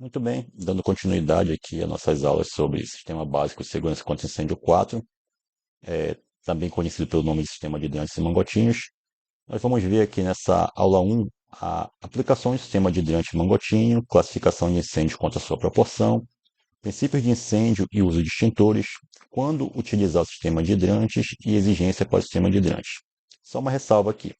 Muito bem, dando continuidade aqui às nossas aulas sobre Sistema Básico de Segurança contra Incêndio 4, também conhecido pelo nome de Sistema de Hidrantes e Mangotinhos. Nós vamos ver aqui nessa aula 1 a aplicação do sistema de hidrante mangotinho, classificação de incêndio contra sua proporção, princípios de incêndio e uso de extintores, quando utilizar o sistema de hidrantes e exigência para o sistema de hidrantes. Só uma ressalva aqui.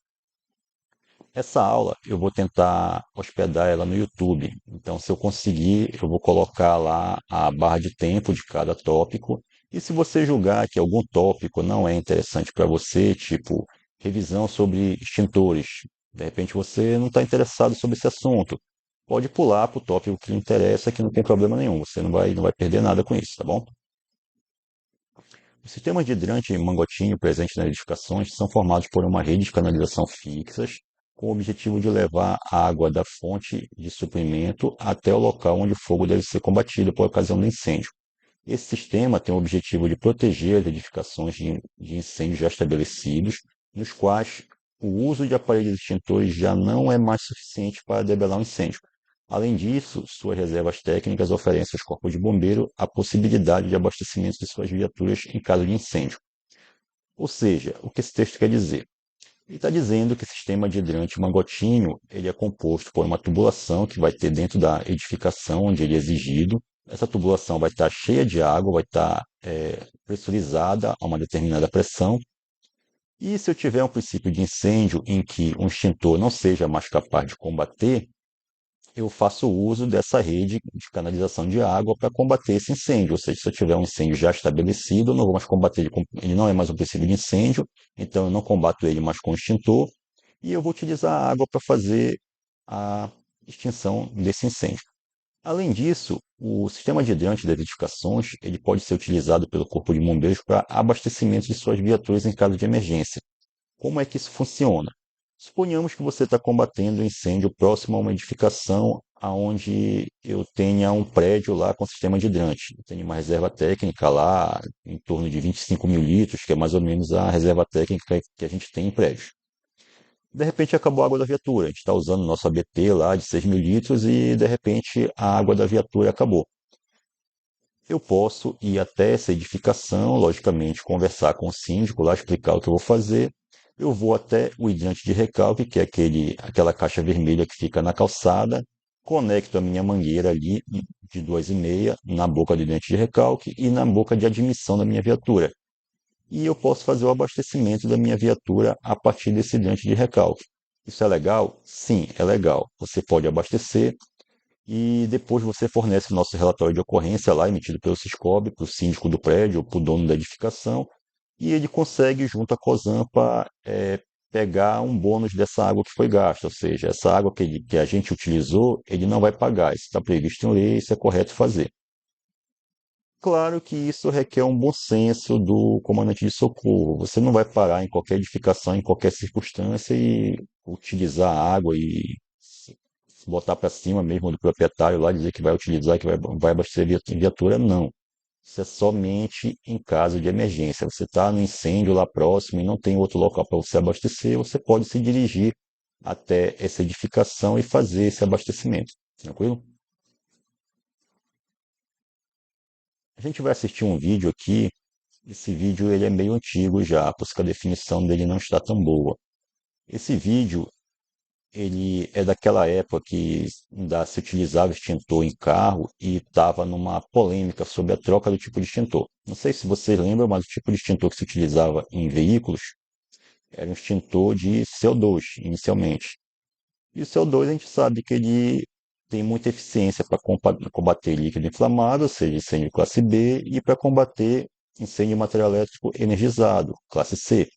Essa aula eu vou tentar hospedar ela no YouTube. Então, se eu conseguir, eu vou colocar lá a barra de tempo de cada tópico. E se você julgar que algum tópico não é interessante para você, tipo revisão sobre extintores, de repente você não está interessado sobre esse assunto, pode pular para o tópico que lhe interessa, que não tem problema nenhum. Você não vai perder nada com isso, tá bom? Os sistemas de hidrante e mangotinho presentes nas edificações são formados por uma rede de canalização fixas, com o objetivo de levar a água da fonte de suprimento até o local onde o fogo deve ser combatido por ocasião do incêndio. Esse sistema tem o objetivo de proteger as edificações de incêndios já estabelecidos, nos quais o uso de aparelhos extintores já não é mais suficiente para debelar um incêndio. Além disso, suas reservas técnicas oferecem aos corpos de bombeiro a possibilidade de abastecimento de suas viaturas em caso de incêndio. Ou seja, o que esse texto quer dizer? Ele está dizendo que o sistema de hidrante mangotinho ele é composto por uma tubulação que vai ter dentro da edificação onde ele é exigido. Essa tubulação vai estar cheia de água, vai estar pressurizada a uma determinada pressão. E se eu tiver um princípio de incêndio em que um extintor não seja mais capaz de combater, eu faço uso dessa rede de canalização de água para combater esse incêndio. Ou seja, se eu tiver um incêndio já estabelecido, eu não vou mais combater ele, ele não é mais um princípio de incêndio, então eu não combato ele mais com extintor, e eu vou utilizar a água para fazer a extinção desse incêndio. Além disso, o sistema de hidrante das edificações ele pode ser utilizado pelo Corpo de Bombeiros para abastecimento de suas viaturas em caso de emergência. Como é que isso funciona? Suponhamos que você está combatendo um incêndio próximo a uma edificação onde eu tenha um prédio lá com sistema de hidrante. Eu tenho uma reserva técnica lá em torno de 25 mil litros, que é mais ou menos a reserva técnica que a gente tem em prédios. De repente acabou a água da viatura. A gente está usando o nosso ABT lá de 6 mil litros e de repente a água da viatura acabou. Eu posso ir até essa edificação, logicamente, conversar com o síndico lá, explicar o que eu vou fazer. Eu vou até o hidrante de recalque, que é aquela caixa vermelha que fica na calçada, conecto a minha mangueira ali de 2,5 na boca do hidrante de recalque e na boca de admissão da minha viatura. E eu posso fazer o abastecimento da minha viatura a partir desse hidrante de recalque. Isso é legal? Sim, é legal. Você pode abastecer, e depois você fornece o nosso relatório de ocorrência lá, emitido pelo Siscob, para o síndico do prédio ou para o dono da edificação, e ele consegue, junto à COSAMPA, pegar um bônus dessa água que foi gasta, ou seja, essa água que a gente utilizou, ele não vai pagar, isso está previsto em lei, isso é correto fazer. Claro que isso requer um bom senso do comandante de socorro. Você não vai parar em qualquer edificação, em qualquer circunstância e utilizar a água e botar para cima mesmo do proprietário lá, dizer que vai utilizar, que vai abastecer viatura, não. Isso é somente em caso de emergência. Você está no incêndio lá próximo e não tem outro local para você abastecer, você pode se dirigir até essa edificação e fazer esse abastecimento. Tranquilo? A gente vai assistir um vídeo aqui. Esse vídeo ele é meio antigo já, por isso que a definição dele não está tão boa. Esse vídeo ele é daquela época que ainda se utilizava extintor em carro e estava numa polêmica sobre a troca do tipo de extintor. Não sei se vocês lembram, mas o tipo de extintor que se utilizava em veículos era um extintor de CO2, inicialmente. E o CO2 a gente sabe que ele tem muita eficiência para combater líquido inflamado, ou seja, incêndio classe B, e para combater incêndio de material elétrico energizado, classe C.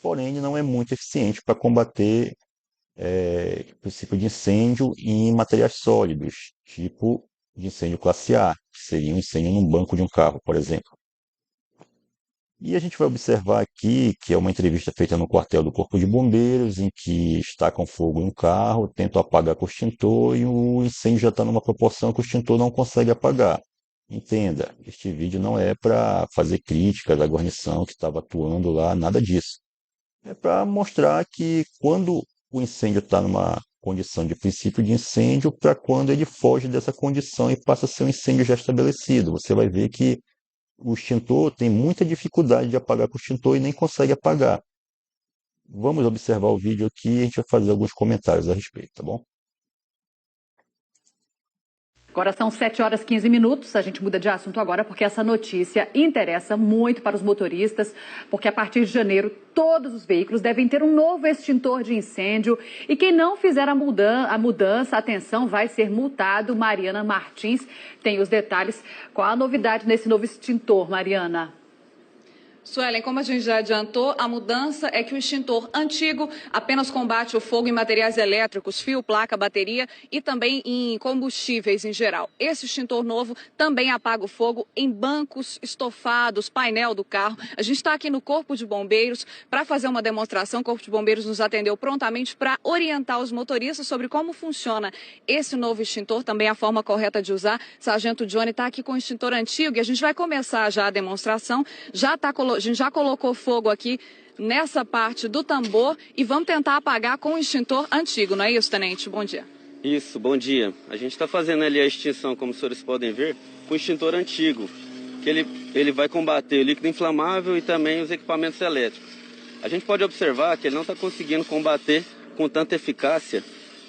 Porém, ele não é muito eficiente para combater princípio de incêndio em materiais sólidos, tipo de incêndio classe A, que seria um incêndio num banco de um carro, por exemplo. E a gente vai observar aqui que é uma entrevista feita no quartel do Corpo de Bombeiros, em que está com fogo em um carro, tenta apagar com o extintor e o incêndio já está numa proporção que o extintor não consegue apagar. Entenda, este vídeo não é para fazer crítica da guarnição que estava atuando lá, nada disso. É para mostrar que quando o incêndio está numa condição de princípio de incêndio para quando ele foge dessa condição e passa a ser um incêndio já estabelecido. Você vai ver que o extintor tem muita dificuldade de apagar com o extintor e nem consegue apagar. Vamos observar o vídeo aqui e a gente vai fazer alguns comentários a respeito, tá bom? Agora são 7h15. A gente muda de assunto agora porque essa notícia interessa muito para os motoristas, porque a partir de janeiro todos os veículos devem ter um novo extintor de incêndio e quem não fizer a mudança, atenção, vai ser multado. Mariana Martins tem os detalhes. Qual a novidade nesse novo extintor, Mariana? Suelen, como a gente já adiantou, a mudança é que o extintor antigo apenas combate o fogo em materiais elétricos, fio, placa, bateria e também em combustíveis em geral. Esse extintor novo também apaga o fogo em bancos, estofados, painel do carro. A gente está aqui no Corpo de Bombeiros para fazer uma demonstração. O Corpo de Bombeiros nos atendeu prontamente para orientar os motoristas sobre como funciona esse novo extintor, também a forma correta de usar. Sargento Johnny está aqui com o extintor antigo e a gente vai começar já a demonstração. A gente já colocou fogo aqui nessa parte do tambor e vamos tentar apagar com o extintor antigo, não é isso, tenente? Bom dia. Isso, bom dia. A gente está fazendo ali a extinção, como os senhores podem ver, com o extintor antigo, que ele vai combater o líquido inflamável e também os equipamentos elétricos. A gente pode observar que ele não está conseguindo combater com tanta eficácia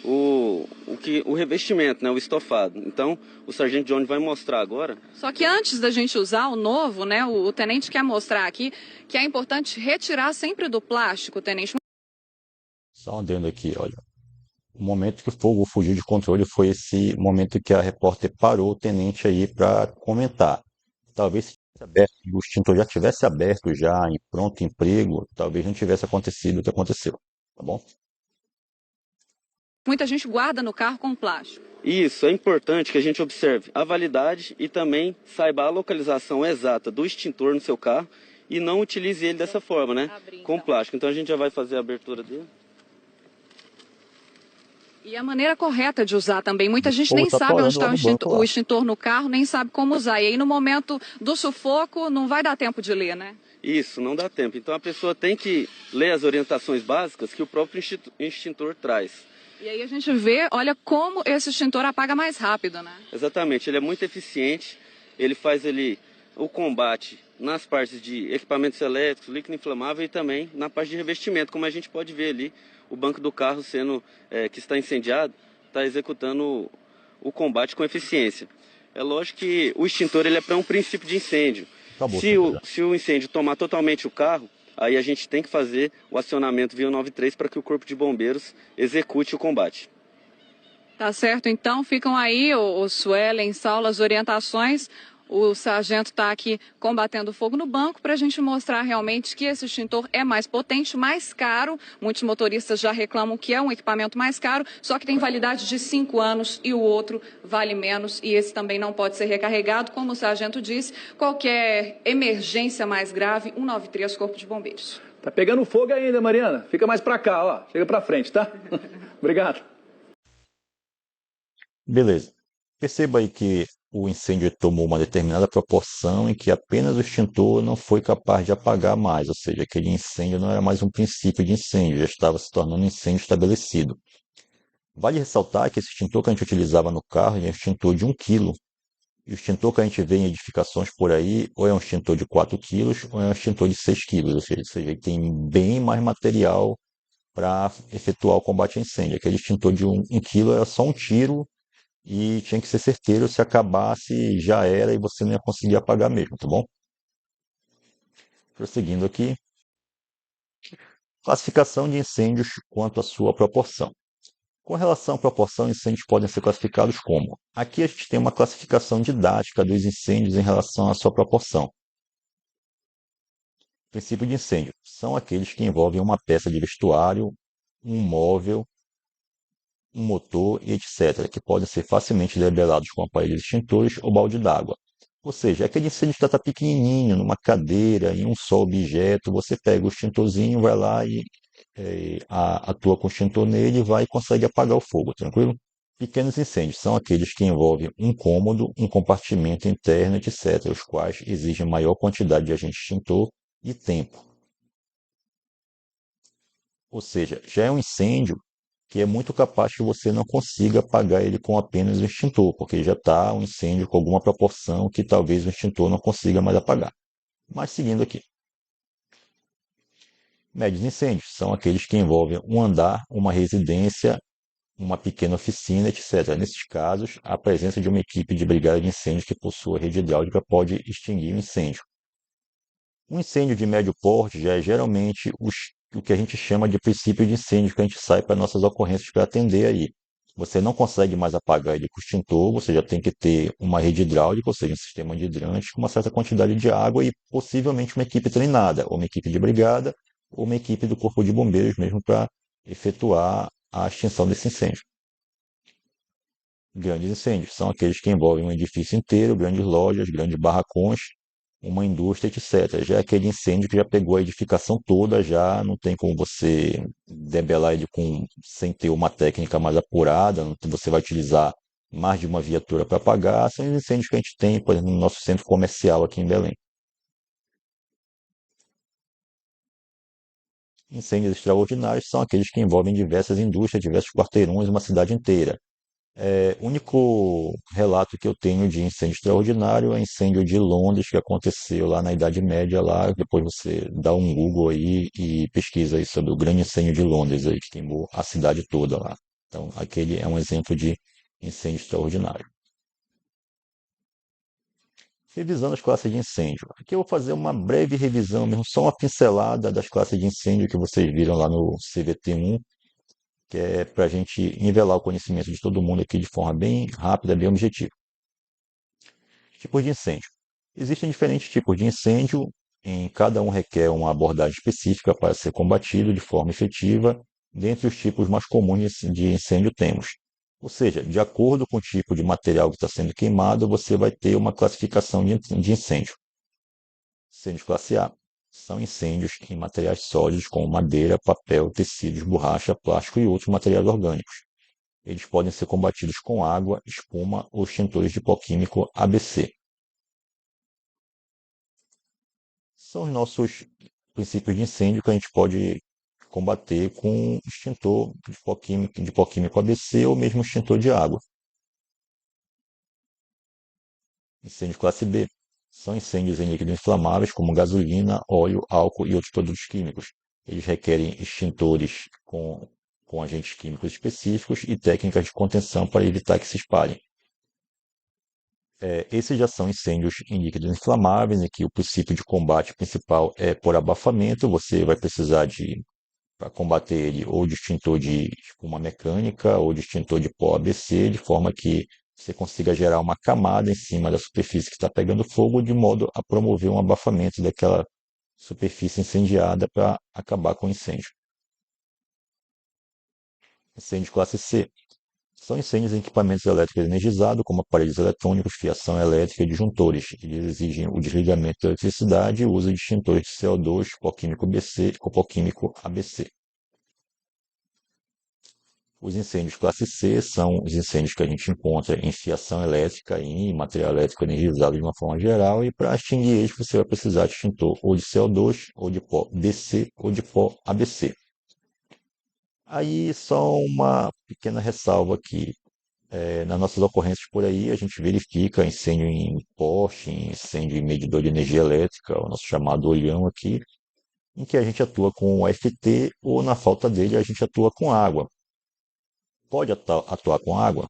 o revestimento, né, o estofado. Então, o Sargento Johnny vai mostrar agora. Só que antes da gente usar o novo, né, o tenente quer mostrar aqui que é importante retirar sempre do plástico, tenente. Só um adendo aqui, olha. O momento que o fogo fugiu de controle foi esse momento que a repórter parou o tenente aí para comentar. Talvez se o extintor já tivesse aberto já em pronto emprego, talvez não tivesse acontecido o que aconteceu, tá bom? Muita gente guarda no carro com plástico. Isso, é importante que a gente observe a validade e também saiba a localização exata do extintor no seu carro e não utilize ele dessa forma, né? Com plástico. Então a gente já vai fazer a abertura dele. E a maneira correta de usar também. Muita gente nem sabe onde está o extintor no carro, nem sabe como usar. E aí no momento do sufoco não vai dar tempo de ler, né? Isso, não dá tempo. Então a pessoa tem que ler as orientações básicas que o próprio extintor traz. E aí a gente vê, olha como esse extintor apaga mais rápido, né? Exatamente, ele é muito eficiente, ele faz o combate nas partes de equipamentos elétricos, líquido inflamável e também na parte de revestimento, como a gente pode ver ali, o banco do carro que está incendiado, está executando o combate com eficiência. É lógico que o extintor ele é para um princípio de incêndio. Se o incêndio tomar totalmente o carro, aí a gente tem que fazer o acionamento via 93 para que o Corpo de Bombeiros execute o combate. Tá certo, então ficam aí o Suelen, Saulo, as orientações. O sargento está aqui combatendo o fogo no banco para a gente mostrar realmente que esse extintor é mais potente, mais caro. Muitos motoristas já reclamam que é um equipamento mais caro, só que tem validade de 5 anos e o outro vale menos e esse também não pode ser recarregado. Como o sargento disse, qualquer emergência mais grave, 193 Corpo de Bombeiros. Tá pegando fogo ainda, Mariana. Fica mais para cá, ó. Chega para frente, tá? Obrigado. Beleza. Perceba aí que o incêndio tomou uma determinada proporção em que apenas o extintor não foi capaz de apagar mais, ou seja, aquele incêndio não era mais um princípio de incêndio, já estava se tornando um incêndio estabelecido. Vale ressaltar que esse extintor que a gente utilizava no carro é um extintor de 1 kg. E o extintor que a gente vê em edificações por aí, ou é um extintor de 4 kg, ou é um extintor de 6 kg, ou seja, ele tem bem mais material para efetuar o combate a incêndio. Aquele extintor de 1 kg era só um tiro e tinha que ser certeiro, se acabasse já era e você não ia conseguir apagar mesmo, tá bom? Prosseguindo aqui. Classificação de incêndios quanto à sua proporção. Com relação à proporção, incêndios podem ser classificados como? Aqui a gente tem uma classificação didática dos incêndios em relação à sua proporção. Princípio de incêndio são aqueles que envolvem uma peça de vestuário, um móvel, um motor e etc., que podem ser facilmente liberados com aparelhos extintores ou balde d'água. Ou seja, aquele incêndio que está pequenininho, numa cadeira, em um só objeto, você pega o extintorzinho, vai lá e atua com o extintor nele, vai e consegue apagar o fogo, tranquilo? Pequenos incêndios são aqueles que envolvem um cômodo, um compartimento interno, etc., os quais exigem maior quantidade de agente extintor e tempo. Ou seja, já é um incêndio que é muito capaz que você não consiga apagar ele com apenas o extintor, porque já está um incêndio com alguma proporção que talvez o extintor não consiga mais apagar. Mas seguindo aqui. Médios incêndios são aqueles que envolvem um andar, uma residência, uma pequena oficina, etc. Nesses casos, a presença de uma equipe de brigada de incêndios que possua rede hidráulica pode extinguir o incêndio. Um incêndio de médio porte já é geralmente o que a gente chama de princípio de incêndio, que a gente sai para nossas ocorrências para atender aí. Você não consegue mais apagar ele com extintor, você já tem que ter uma rede hidráulica, ou seja, um sistema de hidrantes com uma certa quantidade de água e possivelmente uma equipe treinada, ou uma equipe de brigada, ou uma equipe do Corpo de Bombeiros mesmo para efetuar a extinção desse incêndio. Grandes incêndios são aqueles que envolvem um edifício inteiro, grandes lojas, grandes barracões, uma indústria, etc. Já é aquele incêndio que já pegou a edificação toda, já não tem como você debelar ele sem ter uma técnica mais apurada, você vai utilizar mais de uma viatura para apagar. São os incêndios que a gente tem, por exemplo, no nosso centro comercial aqui em Belém. Incêndios extraordinários são aqueles que envolvem diversas indústrias, diversos quarteirões, uma cidade inteira. O único relato que eu tenho de incêndio extraordinário é o incêndio de Londres, que aconteceu lá na Idade Média, lá, depois você dá um Google aí e pesquisa aí sobre o grande incêndio de Londres, aí, que queimou a cidade toda lá. Então, aquele é um exemplo de incêndio extraordinário. Revisando as classes de incêndio. Aqui eu vou fazer uma breve revisão, mesmo só uma pincelada das classes de incêndio que vocês viram lá no CVT1, que é para a gente nivelar o conhecimento de todo mundo aqui de forma bem rápida, bem objetiva. Tipos de incêndio. Existem diferentes tipos de incêndio, em cada um requer uma abordagem específica para ser combatido de forma efetiva. Dentre os tipos mais comuns de incêndio temos. Ou seja, de acordo com o tipo de material que está sendo queimado, você vai ter uma classificação de incêndio. Incêndios classe A são incêndios em materiais sólidos como madeira, papel, tecidos, borracha, plástico e outros materiais orgânicos. Eles podem ser combatidos com água, espuma ou extintores de pó químico ABC. São os nossos princípios de incêndio que a gente pode combater com extintor de pó químico ABC ou mesmo extintor de água. Incêndios classe B são incêndios em líquidos inflamáveis como gasolina, óleo, álcool e outros produtos químicos. Eles requerem extintores com agentes químicos específicos e técnicas de contenção para evitar que se espalhem. Esses já são incêndios em líquidos inflamáveis, em que o princípio de combate principal é por abafamento. Você vai precisar para combater ele, ou de extintor de espuma mecânica, ou de extintor de pó ABC, de forma que você consiga gerar uma camada em cima da superfície que está pegando fogo, de modo a promover um abafamento daquela superfície incendiada para acabar com o incêndio. Incêndio classe C. São incêndios em equipamentos elétricos energizados, como aparelhos eletrônicos, fiação elétrica e disjuntores. Eles exigem o desligamento da eletricidade e o uso de extintores de CO2, pó químico BC, pó químico ABC. Os incêndios classe C são os incêndios que a gente encontra em fiação elétrica e em material elétrico energizado de uma forma geral, e para extinguir eles você vai precisar de extintor ou de CO2, ou de pó BC, ou de pó ABC. Aí só uma pequena ressalva aqui. Nas nossas ocorrências por aí, a gente verifica incêndio em poste, incêndio em medidor de energia elétrica, o nosso chamado olhão aqui, em que a gente atua com o FT ou, na falta dele, a gente atua com água. Pode atuar com água?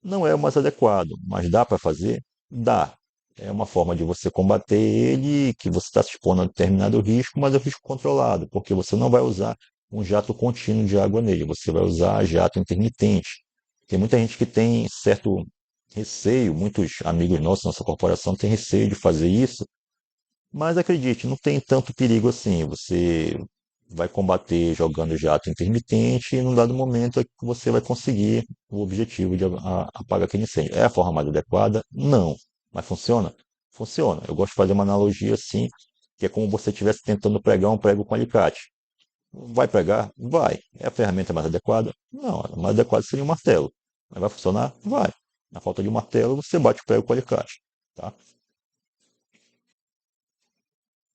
Não é o mais adequado, mas dá para fazer? Dá. É uma forma de você combater ele, que você está se expondo a determinado risco, mas é um risco controlado, porque você não vai usar um jato contínuo de água nele, você vai usar jato intermitente. Tem muita gente que tem certo receio, muitos amigos nossos, nossa corporação tem receio de fazer isso, mas acredite, não tem tanto perigo assim. Você vai combater jogando jato intermitente e num dado momento é que você vai conseguir o objetivo de apagar aquele incêndio. É a forma mais adequada? Não. Mas funciona? Funciona. Eu gosto de fazer uma analogia assim, que é como você estivesse tentando pregar um prego com alicate. Vai pregar? Vai. É a ferramenta mais adequada? Não. A mais adequada seria um martelo. Mas vai funcionar? Vai. Na falta de um martelo, você bate o prego com alicate. Tá?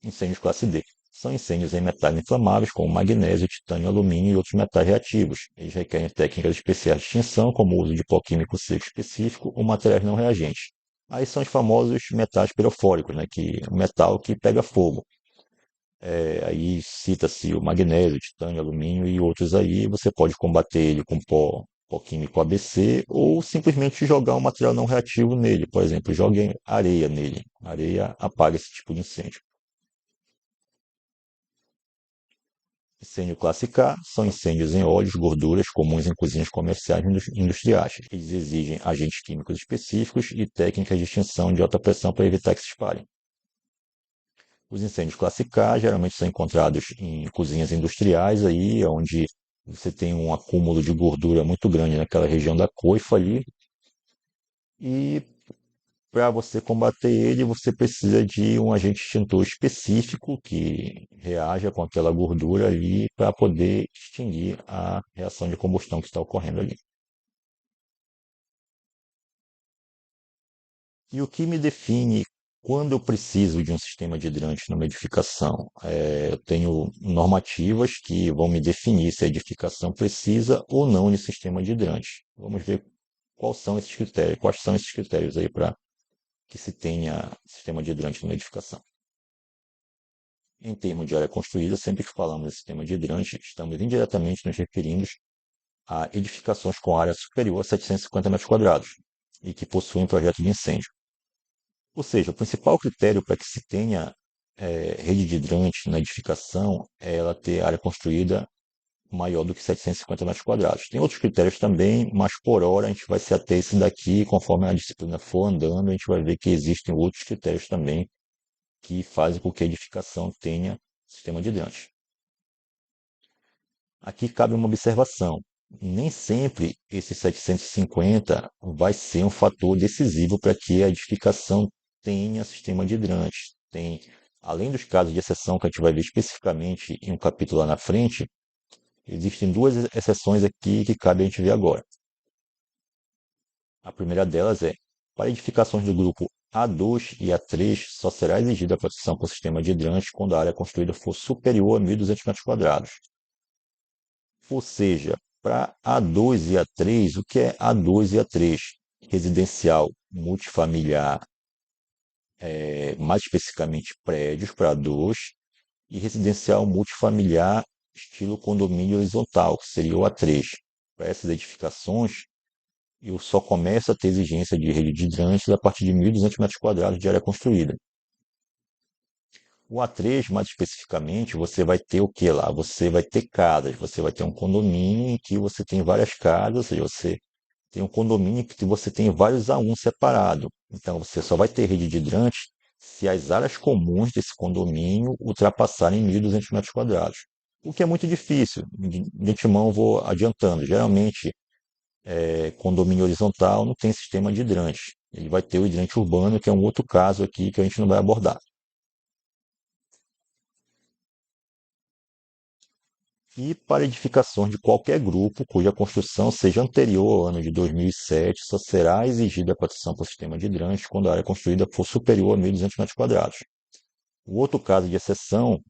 Incêndios classe D. são incêndios em metais inflamáveis, como magnésio, titânio, alumínio e outros metais reativos. Eles requerem técnicas especiais de extinção, como o uso de pó químico seco específico ou materiais não reagentes. Aí são os famosos metais pirofóricos, né, o metal que pega fogo. Aí cita-se o magnésio, titânio, alumínio e outros aí. Você pode combater ele com pó químico ABC ou simplesmente jogar um material não reativo nele. Por exemplo, jogue areia nele. A areia apaga esse tipo de incêndio. Incêndio classe K são incêndios em óleos, gorduras comuns em cozinhas comerciais e industriais. Eles exigem agentes químicos específicos e técnicas de extinção de alta pressão para evitar que se espalhem. Os incêndios classe K geralmente são encontrados em cozinhas industriais, aí, onde você tem um acúmulo de gordura muito grande naquela região da coifa ali. E para você combater ele, você precisa de um agente extintor específico que reaja com aquela gordura ali para poder extinguir a reação de combustão que está ocorrendo ali. E o que me define quando eu preciso de um sistema de hidrante numa edificação? Eu tenho normativas que vão me definir se a edificação precisa ou não de sistema de hidrante. Vamos ver quais são esses critérios aí para que se tenha sistema de hidrante numa edificação. Em termos de área construída, sempre que falamos de sistema de hidrante, estamos indiretamente nos referindo a edificações com área superior a 750 m² e que possuem projeto de incêndio. Ou seja, o principal critério para que se tenha rede de hidrante na edificação é ela ter área construída maior do que 750 m². Tem outros critérios também, mas por hora a gente vai se ater a esse daqui, conforme a disciplina for andando, a gente vai ver que existem outros critérios também que fazem com que a edificação tenha sistema de hidrante. Aqui cabe uma observação. Nem sempre esse 750 vai ser um fator decisivo para que a edificação tenha sistema de hidrante. Além dos casos de exceção que a gente vai ver especificamente em um capítulo lá na frente, existem duas exceções aqui que cabe a gente ver agora. A primeira delas é, para edificações do grupo A2 e A3, só será exigida a proteção por sistema de hidrante quando a área construída for superior a 1.200 m². Ou seja, para A2 e A3, o que é A2 e A3? Residencial multifamiliar, mais especificamente prédios para A2, e residencial multifamiliar estilo condomínio horizontal, que seria o A3. Para essas edificações, eu só começo a ter exigência de rede de hidrantes a partir de 1.200 m² de área construída. O A3, mais especificamente, você vai ter o que lá? Você vai ter casas, você vai ter um condomínio em que você tem várias casas, ou seja, você tem um condomínio que você tem vários A1 separados. Então, você só vai ter rede de hidrante se as áreas comuns desse condomínio ultrapassarem 1.200 m². O que é muito difícil. De antemão, vou adiantando. Geralmente, condomínio horizontal não tem sistema de hidrante. Ele vai ter o hidrante urbano, que é um outro caso aqui que a gente não vai abordar. E para edificações de qualquer grupo cuja construção seja anterior ao ano de 2007, só será exigida a proteção por sistema de hidrantes quando a área construída for superior a 1.200 m². O outro caso de exceção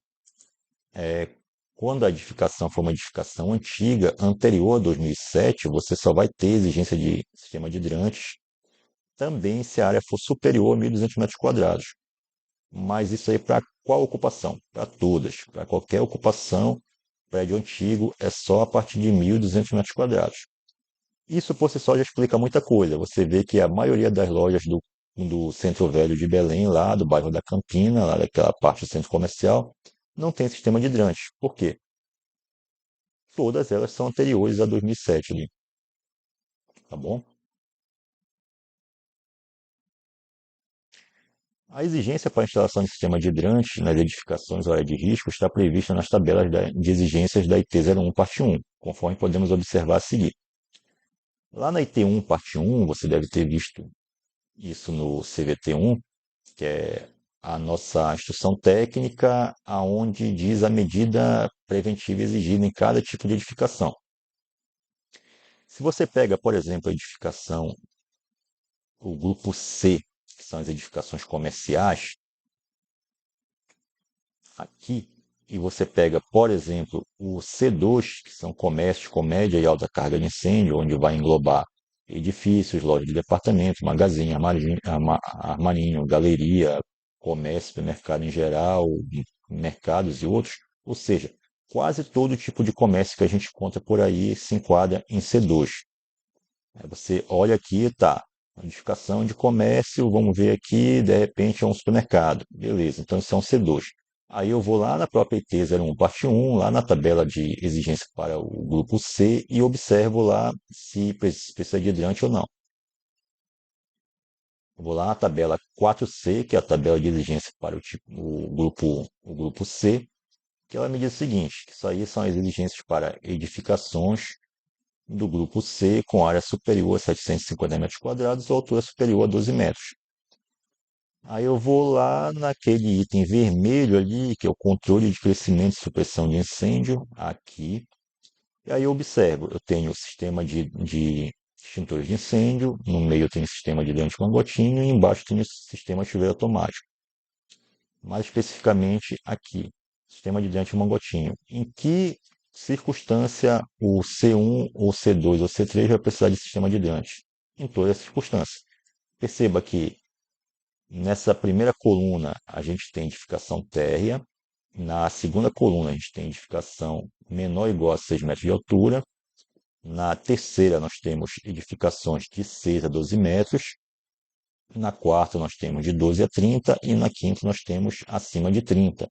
é quando a edificação for uma edificação antiga, anterior a 2007, você só vai ter exigência de sistema de hidrantes também se a área for superior a 1.200 m². Mas isso aí para qual ocupação? Para todas. Para qualquer ocupação, prédio antigo é só a partir de 1.200 m². Isso por si só já explica muita coisa. Você vê que a maioria das lojas do Centro Velho de Belém, lá do bairro da Campina, lá daquela parte do centro comercial, não tem sistema de hidrante. Por quê? Todas elas são anteriores a 2007 ali. Tá bom? A exigência para a instalação de sistema de hidrante nas edificações ou área de risco está prevista nas tabelas de exigências da IT01, parte 1, conforme podemos observar a seguir. Lá na IT1, parte 1, você deve ter visto isso no CVT1, que é a nossa instrução técnica, aonde diz a medida preventiva exigida em cada tipo de edificação. Se você pega, por exemplo, a edificação, o grupo C, que são as edificações comerciais, aqui e você pega, por exemplo, o C2, que são comércios com média e alta carga de incêndio, onde vai englobar edifícios, lojas de departamento, magazine, armarinho, galeria, comércio, supermercado em geral, mercados e outros. Ou seja, quase todo tipo de comércio que a gente encontra por aí se enquadra em C2. Aí você olha aqui, tá, edificação de comércio, vamos ver aqui, de repente é um supermercado. Beleza, então isso é um C2. Aí eu vou lá na própria IT 01, parte 1, lá na tabela de exigência para o grupo C e observo lá se precisa de hidrante ou não. Eu vou lá na tabela 4C, que é a tabela de exigência para o grupo C, que ela me diz o seguinte, que isso aí são as exigências para edificações do grupo C com área superior a 750 metros quadrados ou altura superior a 12 metros. Aí eu vou lá naquele item vermelho ali, que é o controle de crescimento e supressão de incêndio, aqui. E aí eu observo, eu tenho o sistema de extintores de incêndio, no meio eu tenho o sistema de hidrante mangotinho e embaixo eu tenho o sistema de chuveiro automático. Mais especificamente aqui, sistema de hidrante mangotinho. Em que circunstância o C1 ou C2 ou C3 vai precisar de sistema de hidrante? Em todas as circunstâncias. Perceba que nessa primeira coluna a gente tem edificação térrea, na segunda coluna a gente tem edificação menor ou igual a 6 metros de altura, na terceira nós temos edificações de 6 a 12 metros, na quarta nós temos de 12 a 30 e na quinta nós temos acima de 30.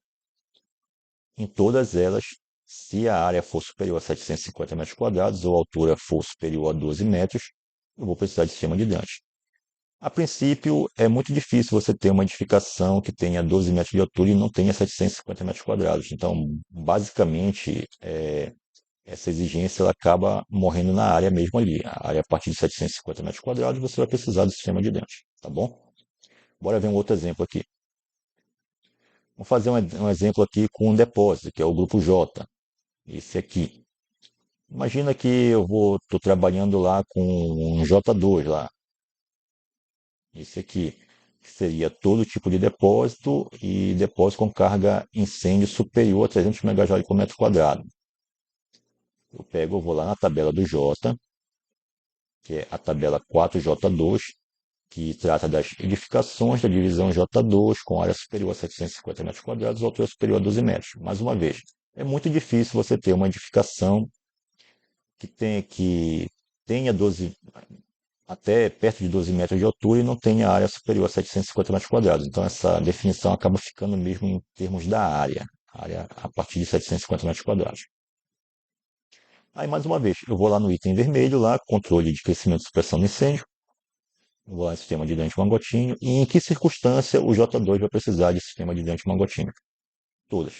Em todas elas, se a área for superior a 750 metros quadrados ou a altura for superior a 12 metros, eu vou precisar de sistema de hidrante. A princípio, é muito difícil você ter uma edificação que tenha 12 metros de altura e não tenha 750 metros quadrados. Então, basicamente, essa exigência ela acaba morrendo na área mesmo ali. A área a partir de 750 metros quadrados, você vai precisar do sistema de hidrante, tá bom? Bora ver um outro exemplo aqui. Vamos fazer um exemplo aqui com um depósito, que é o grupo J. Esse aqui. Imagina que eu estou trabalhando lá com um J2 lá. Esse aqui seria todo tipo de depósito e depósito com carga incêndio superior a 300 MJ por metro quadrado. Eu vou lá na tabela do J, que é a tabela 4J2, que trata das edificações da divisão J2 com área superior a 750 metros quadrados, altura superior a 12 metros. Mais uma vez, é muito difícil você ter uma edificação que tenha 12, até perto de 12 metros de altura e não tenha área superior a 750 metros quadrados. Então, essa definição acaba ficando mesmo em termos da área a partir de 750 metros quadrados. Aí, mais uma vez, eu vou lá no item vermelho, lá, controle de crescimento e supressão do incêndio, vou lá no sistema de hidrante mangotinho, e em que circunstância o J2 vai precisar de sistema de hidrante mangotinho? Todas.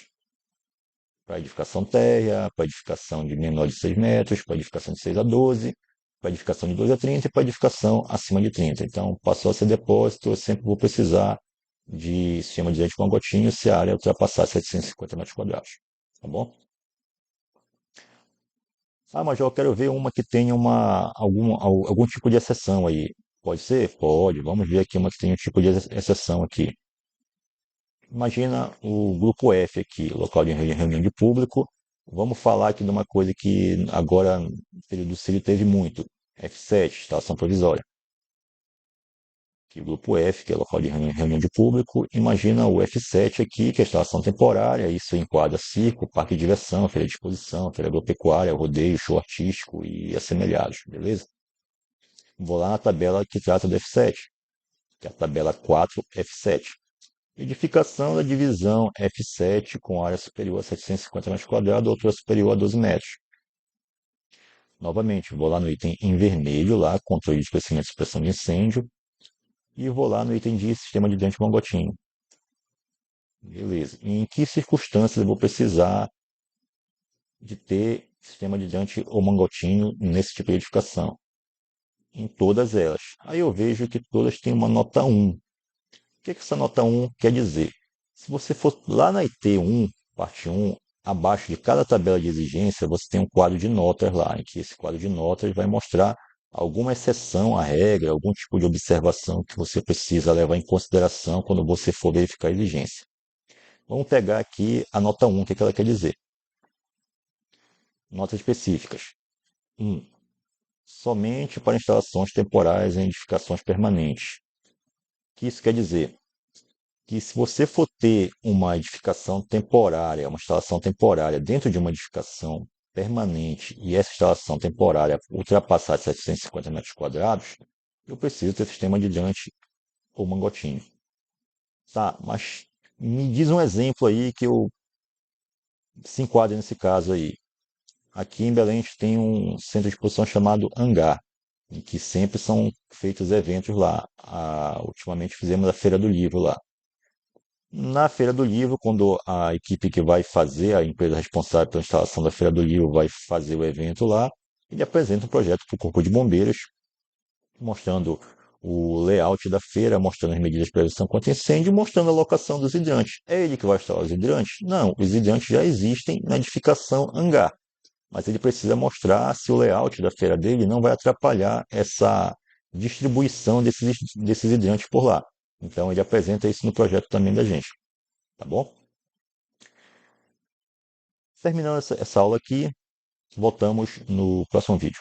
Para edificação térrea, para edificação de menor de 6 metros, para edificação de 6 a 12, para edificação de 12 a 30 e para edificação acima de 30. Então, passou a ser depósito, eu sempre vou precisar de sistema de hidrante mangotinho se a área ultrapassar 750 metros quadrados. Tá bom? Ah, mas eu quero ver uma que tenha algum tipo de exceção aí. Pode ser? Pode. Vamos ver aqui uma que tenha um tipo de exceção aqui. Imagina o grupo F aqui, local de reunião de público. Vamos falar aqui de uma coisa que agora, no período do Círio, teve muito. F7, instalação provisória. Aqui o grupo F, que é local de reunião de público. Imagina o F7 aqui, que é a instalação temporária. Isso enquadra circo, parque de diversão, feira de exposição, feira agropecuária, rodeio, show artístico e assemelhados, beleza? Vou lá na tabela que trata do F7, que é a tabela 4F7. Edificação da divisão F7 com área superior a 750 metros quadrados, altura superior a 12 metros. Novamente, vou lá no item em vermelho, lá, controle de crescimento e supressão de incêndio, e vou lá no item de sistema de hidrante mangotinho. Beleza. E em que circunstâncias eu vou precisar de ter sistema de hidrante ou mangotinho nesse tipo de edificação? Em todas elas. Aí eu vejo que todas têm uma nota 1. O que essa nota 1 quer dizer? Se você for lá na IT1, parte 1, abaixo de cada tabela de exigência, você tem um quadro de notas lá, em que esse quadro de notas vai mostrar alguma exceção à regra, algum tipo de observação que você precisa levar em consideração quando você for verificar a exigência. Vamos pegar aqui a nota 1, o que ela quer dizer? Notas específicas. 1. Somente para instalações temporárias em edificações permanentes. O que isso quer dizer? Que se você for ter uma edificação temporária, uma instalação temporária dentro de uma edificação permanente e essa instalação temporária ultrapassar 750 metros quadrados, eu preciso ter sistema de hidrante ou mangotinho. Tá, mas me diz um exemplo aí que eu se enquadre nesse caso aí. Aqui em Belém a gente tem um centro de exposição chamado Hangar, em que sempre são feitos eventos lá. Ultimamente fizemos a Feira do Livro lá. Na Feira do Livro, quando a equipe que vai fazer, a empresa responsável pela instalação da Feira do Livro vai fazer o evento lá, ele apresenta um projeto para o Corpo de Bombeiros, mostrando o layout da feira, mostrando as medidas de prevenção contra incêndio, mostrando a locação dos hidrantes. É ele que vai instalar os hidrantes? Não, os hidrantes já existem na edificação Hangar, mas ele precisa mostrar se o layout da feira dele não vai atrapalhar essa distribuição desses hidrantes por lá. Então ele apresenta isso no projeto também da gente, tá bom? Terminando essa aula aqui, voltamos no próximo vídeo.